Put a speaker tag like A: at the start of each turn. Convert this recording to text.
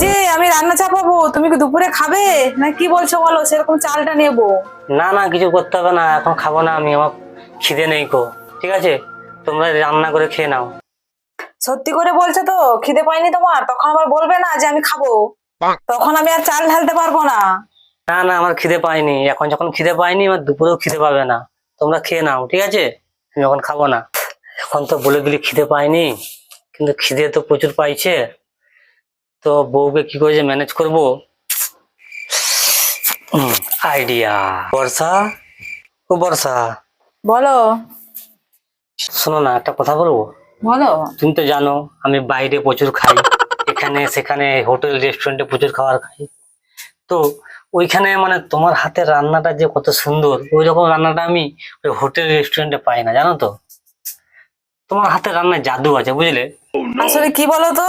A: যে আমি রান্না চাপাবো, তুমি কি দুপুরে খাবে না কি বলছো বলো, সেরকম চালটা নেবো।
B: না না, কিছু করতে হবে না, এখন খাবো না আমি, আমার খিদে নেই কো। ঠিক আছে, তোমরা রান্না করে খেয়ে নাও।
A: সত্যি করে বলছো তো? খিদে পাইনি তোমার? তখন আবার বলবে না যে আমি খাবো, তখন আমি আর চাল ঢালতে পারবো না।
B: না না, আমার খিদে পাইনি, এখন যখন খিদে পাইনি আমার দুপুরেও খিদে পাবে না। তোমরা খেয়ে নাও, ঠিক আছে, আমি এখন খাবো না। এখন তো বলে দিলি খিদে পাইনি, কিন্তু খিদে তো প্রচুর পাইছে। তো বউকে কি করে যে ম্যানেজ করবো, আইডিয়া। বর্ষা, ও বর্ষা,
A: বলো।
B: শোনো না, একটা কথা বলবো।
A: বলো।
B: তুমি তো জানো আমি বাইরে প্রচুর খাই, এখানে সেখানে হোটেল রেস্টুরেন্টে প্রচুর খাবার খাই। তো ওইখানে মানে তোমার হাতের রান্নাটা যে কত সুন্দর, ওই রকম রান্নাটা আমি ওই হোটেল রেস্টুরেন্টে পাই না, জানো তো। তোমার হাতের রান্নায় জাদু আছে, বুঝলে।
A: আসলে কি বলো তো,